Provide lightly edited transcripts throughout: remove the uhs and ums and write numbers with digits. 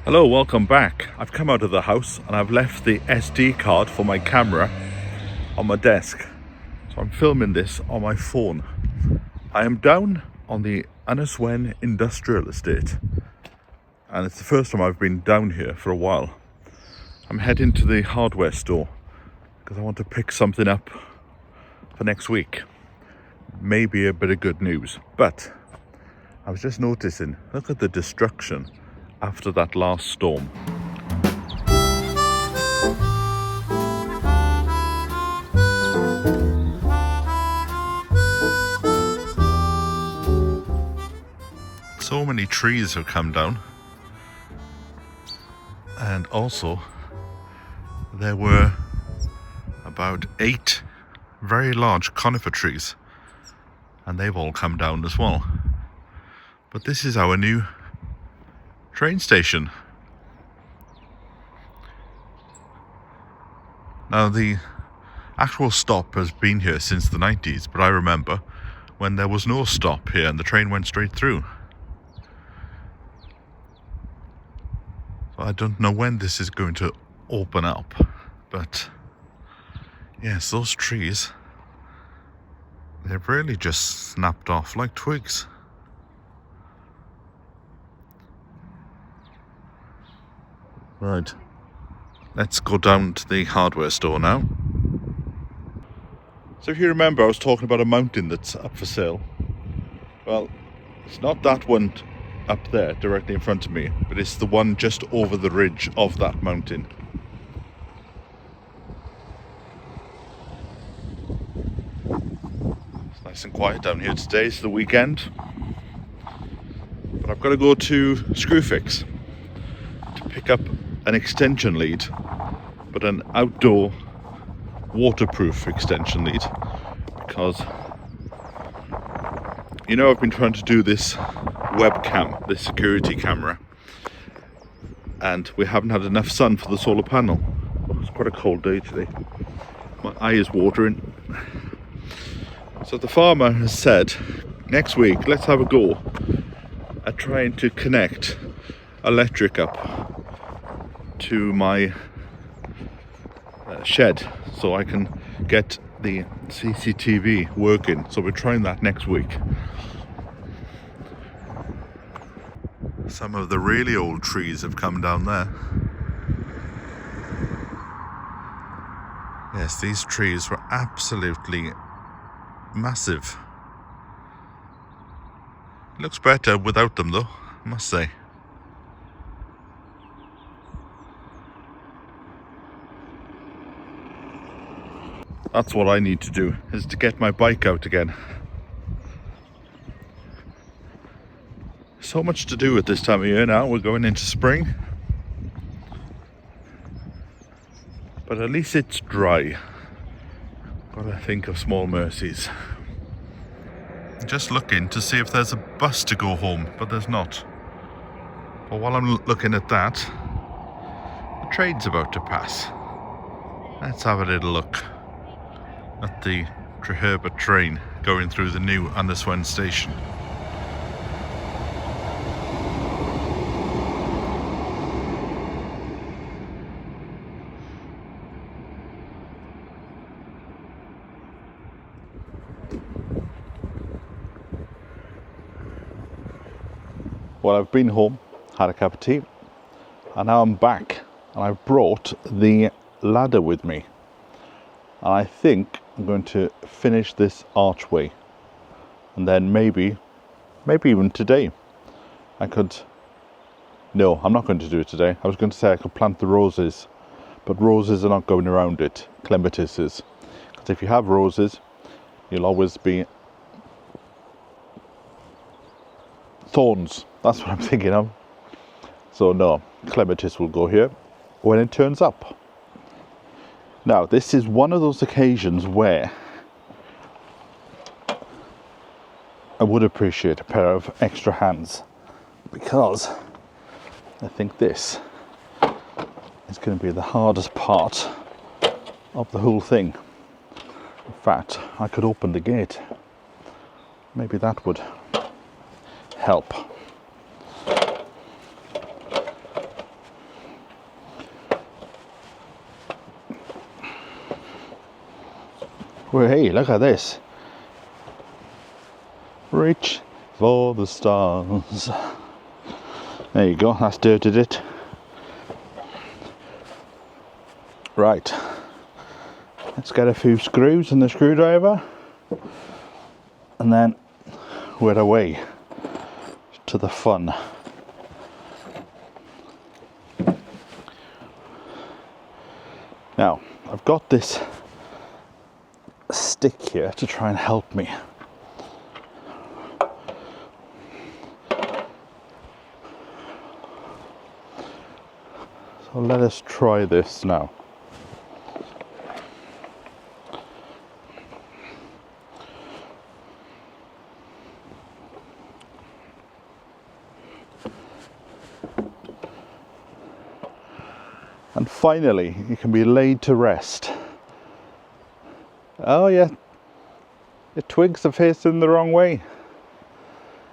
Hello, welcome back. I've come out of the house and I've left the SD card for my camera on my desk. So I'm filming this on my phone. I am down on the S2-14 industrial estate. And it's the first time I've been down here for a while. I'm heading to the hardware store because I want to pick something up for next week. Maybe a bit of good news. But I was just noticing, look at the destruction after that last storm. So many trees have come down, and also there were about 8 very large conifer trees, and they've all come down as well. But this is our new train station. Now the actual stop has been here since the 90s, but I remember when there was no stop here and the train went straight through. So I don't know when this is going to open up, but yes, those trees, they've really just snapped off like twigs. Right, let's go down to the hardware store now. So if you remember, I was talking about a mountain that's up for sale. Well, it's not that one up there directly in front of me, but it's the one just over the ridge of that mountain. It's nice and quiet down here today. It's the weekend, but I've got to go to Screwfix to pick up an extension lead, but an outdoor waterproof extension lead, because you know I've been trying to do this webcam, this security camera, and we haven't had enough sun for the solar panel. It's quite a cold day today. My eye is watering. So the farmer has said next week let's have a go at trying to connect electric up to my shed so I can get the CCTV working. So we're trying that next week. Some of the really old trees have come down there. Yes, these trees were absolutely massive. Looks better without them though, I must say. That's what I need to do, is to get my bike out again. So much to do at this time of year now. We're going into spring, but at least it's dry. Gotta think of small mercies. Just looking to see if there's a bus to go home, but there's not. But while I'm looking at that, the train's about to pass. Let's have a little look at the Treherbert train going through the new S2-14 station. Well, I've been home, had a cup of tea, and now I'm back, and I've brought the ladder with me. And I think I'm going to finish this archway, and then maybe even today no, I'm not going to do it today. I was going to say I could plant the roses, but roses are not going around it, clematises. Because if you have roses, you'll always be thorns. That's what I'm thinking of. So no, clematis will go here when it turns up. Now, this is one of those occasions where I would appreciate a pair of extra hands, because I think this is going to be the hardest part of the whole thing. In fact, I could open the gate. Maybe that would help. Well, hey, look at this. Reach for the stars. There you go, that's dirted it. Right, let's get a few screws and the screwdriver, and then we're away to the fun. Now, I've got this stick here to try and help me. So let us try this now. And finally, you can be laid to rest. Oh yeah, the twigs are facing the wrong way.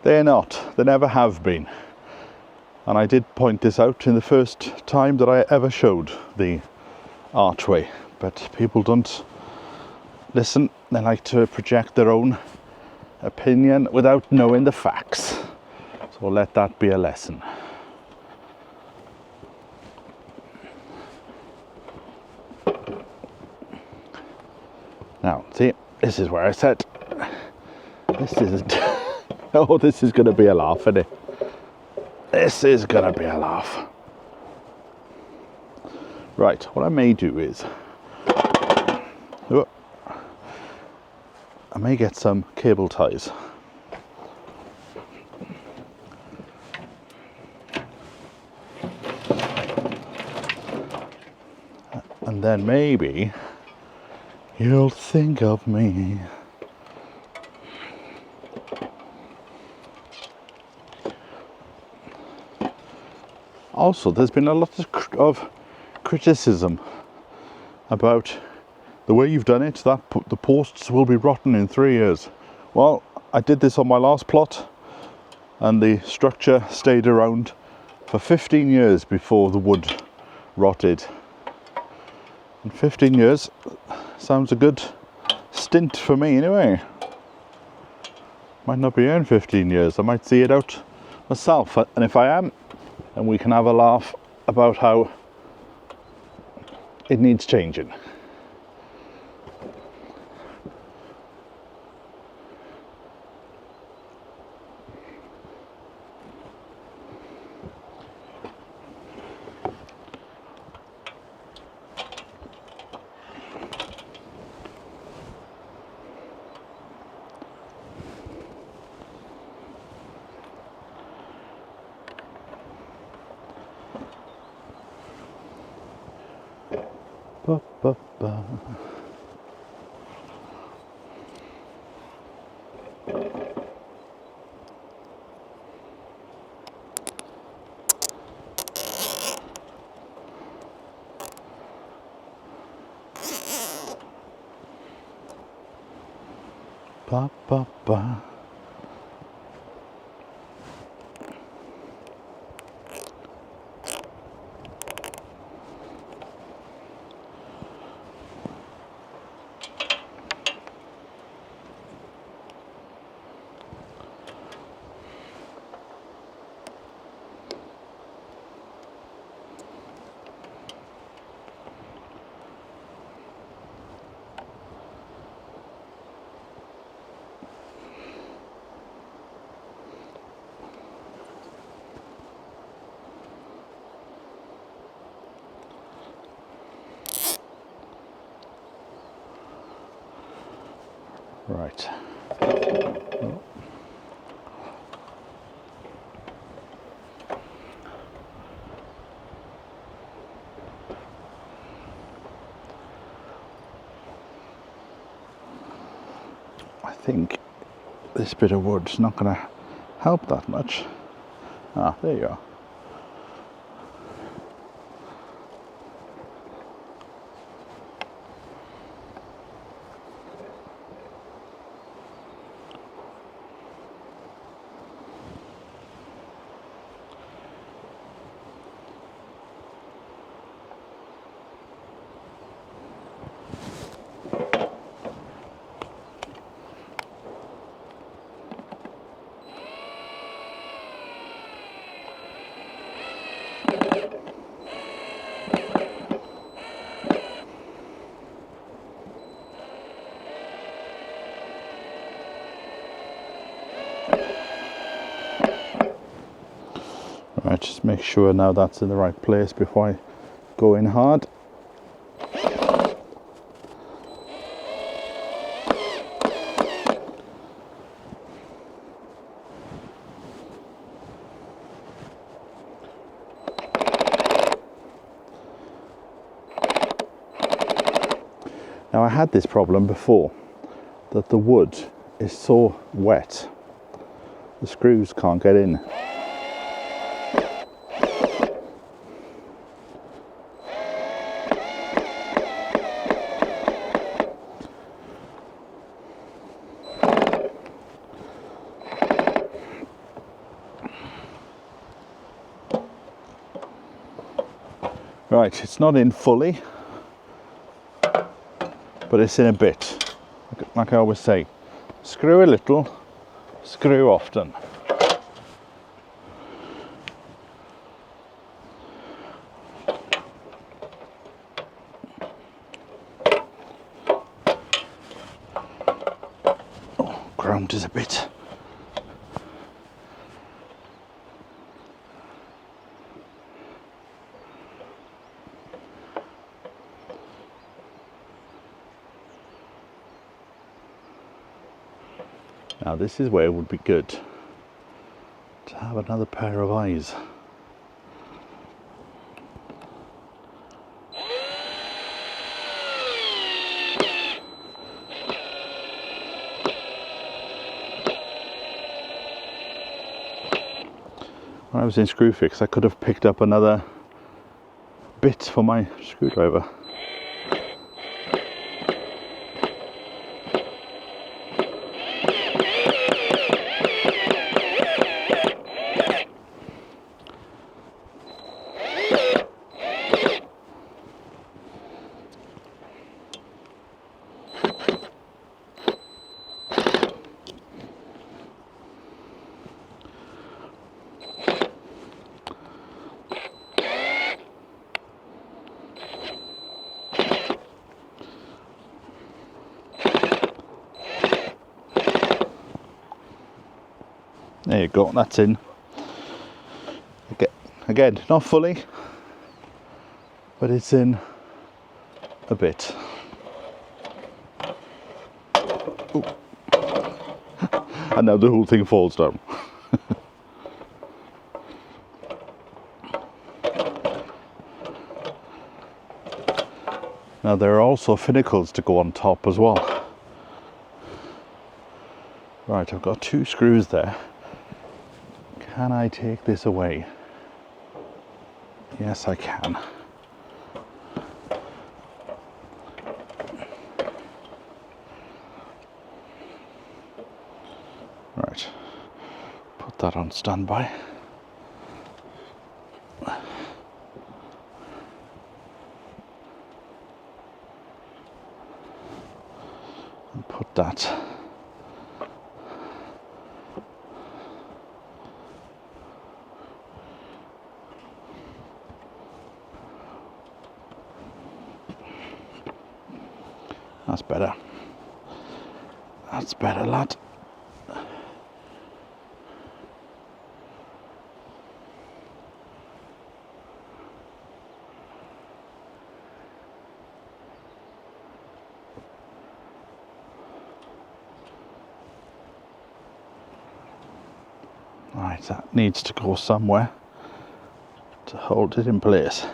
They're not, they never have been. And I did point this out in the first time that I ever showed the archway, but people don't listen. They like to project their own opinion without knowing the facts. So let that be a lesson. Now, see, this is where I said, this isn't, oh, this is going to be a laugh, isn't it? This is going to be a laugh. Right, what I may do is, I may get some cable ties. And then maybe you'll think of me. Also, there's been a lot of criticism about the way you've done it, that the posts will be rotten in 3 years. Well, I did this on my last plot, and the structure stayed around for 15 years before the wood rotted. And 15 years sounds a good stint for me anyway. Might not be here in 15 years, I might see it out myself, and if I am, then we can have a laugh about how it needs changing. Ba, ba, ba. Ba, ba, ba. Right. Oh. I think this bit of wood's not going to help that much. Ah, there you are. Right, just make sure now that's in the right place before I go in hard. Now I had this problem before, that the wood is so wet, the screws can't get in. Right, it's not in fully, but it's in a bit. Like I always say, screw a little, screw often. Oh, ground is a bit. Now this is where it would be good to have another pair of eyes. When I was in Screwfix, I could have picked up another bit for my screwdriver. There you go, that's in. Again, not fully, but it's in a bit. Ooh. And now the whole thing falls down. Now there are also finicles to go on top as well. Right, I've got 2 screws there. Can I take this away? Yes, I can. Right, put that on standby. And put that That's better. That's better, lad. Right, that needs to go somewhere to hold it in place.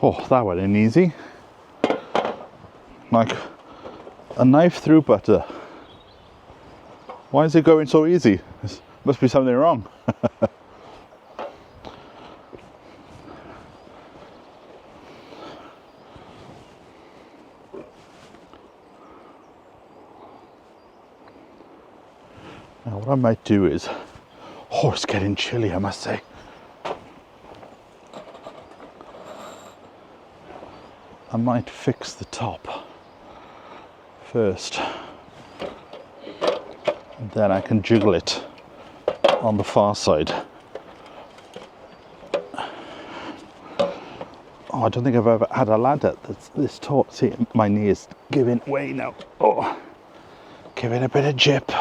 Oh, that went in easy. Like a knife through butter. Why is it going so easy? There must be something wrong. Now what I might do is, oh, it's getting chilly, I must say. I might fix the top first, and then I can jiggle it on the far side. Oh, I don't think I've ever had a ladder that's this tall. See, my knee is giving way now. Oh, giving a bit of jip.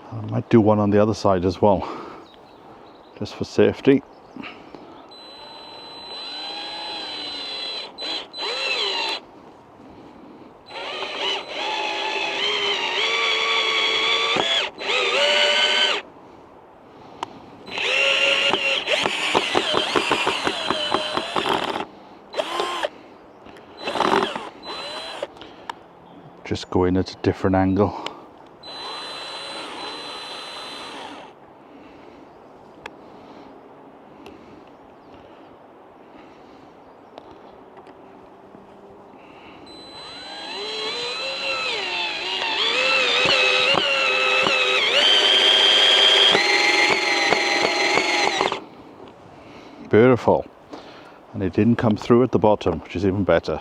I might do one on the other side as well, just for safety. Just go in at a different angle. Beautiful. And it didn't come through at the bottom, which is even better.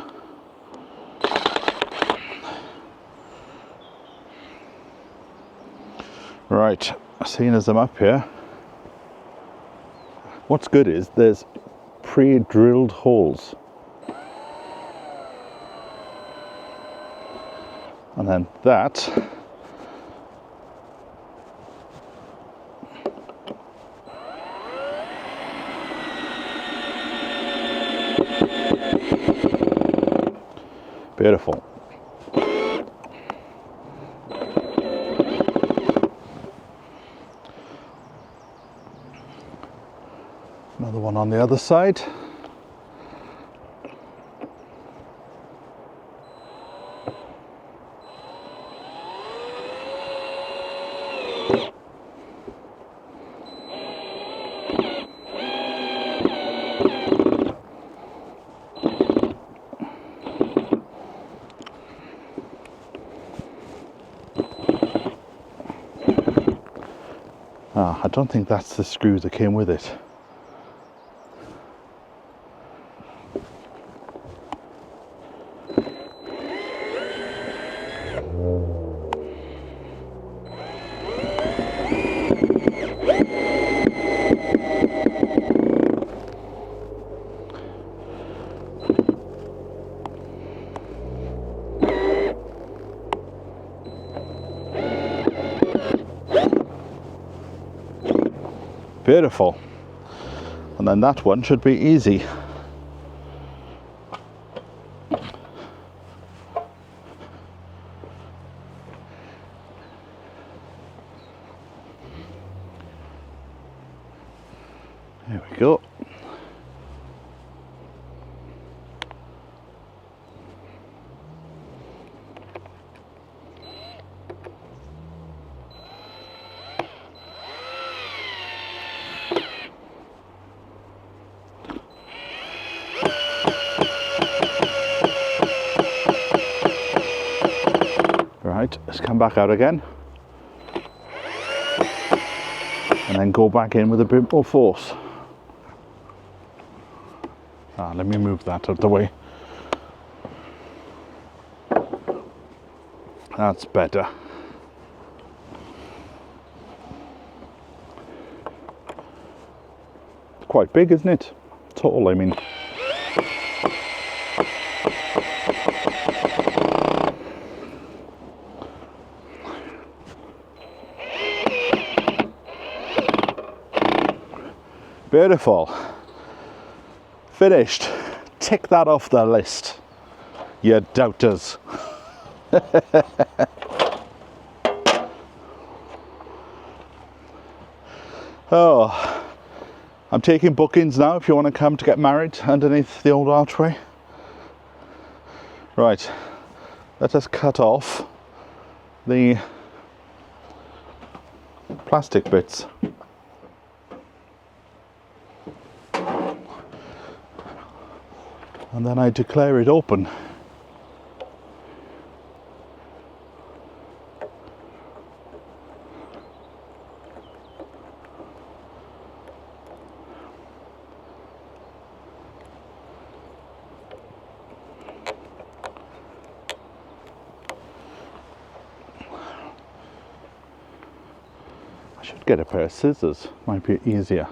Right, seeing as I'm up here, what's good is there's pre-drilled holes. And then that beautiful. Another one on the other side. I don't think that's the screw that came with it. Beautiful. And then that one should be easy. There we go. Right, let's come back out again. And then go back in with a bit more force. Let me move that out of the way. That's better. quite big, isn't it? Tall, I mean. Beautiful. Finished. Tick that off the list, you doubters. Oh, I'm taking bookings now if you want to come to get married underneath the old archway. Right, let us cut off the plastic bits. And then I declare it open. I should get a pair of scissors, might be easier.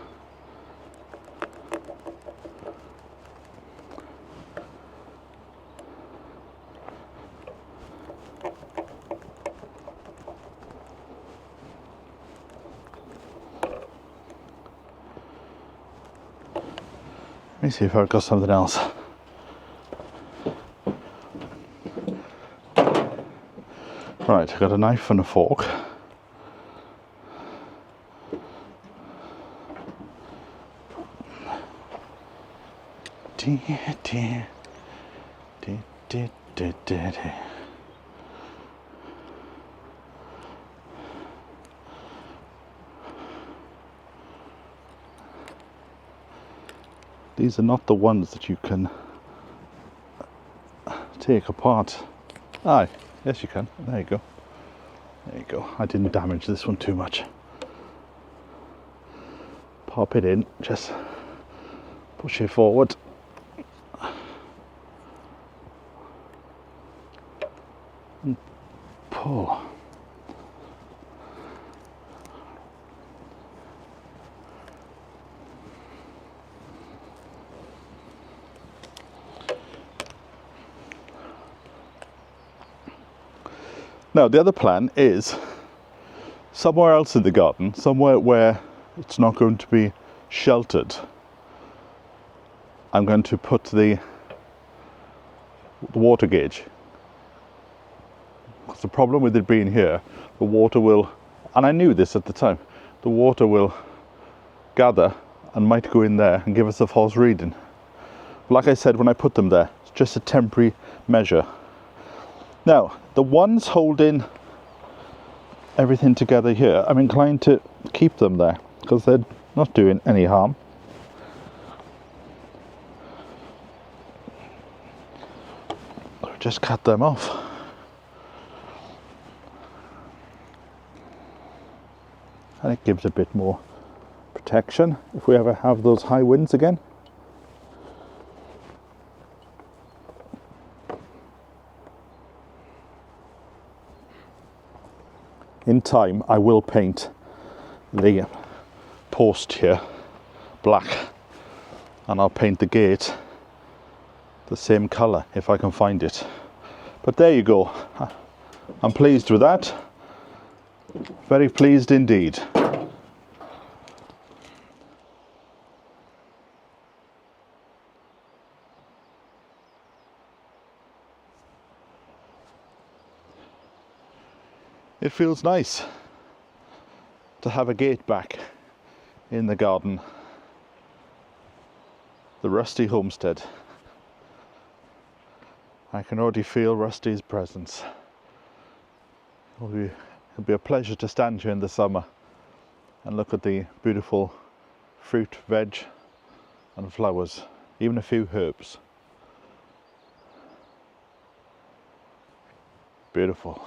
Let me see if I've got something else. Right, I've got a knife and a fork. These are not the ones that you can take apart. Aye, yes you can. There you go. There you go. I didn't damage this one too much. Pop it in, just push it forward. And pull. Now the other plan is somewhere else in the garden, somewhere where it's not going to be sheltered. I'm going to put the water gauge. Because the problem with it being here, the water will, and I knew this at the time, the water will gather and might go in there and give us a false reading. Like I said when I put them there, it's just a temporary measure. Now, the ones holding everything together here, I'm inclined to keep them there because they're not doing any harm. Just cut them off. And it gives a bit more protection if we ever have those high winds again. In time, I will paint the post here black, and I'll paint the gate the same colour if I can find it. But there you go. I'm pleased with that. Very pleased indeed. It feels nice to have a gate back in the garden. The Rusty homestead. I can already feel Rusty's presence. It'll be a pleasure to stand here in the summer and look at the beautiful fruit, veg and flowers, even a few herbs. Beautiful.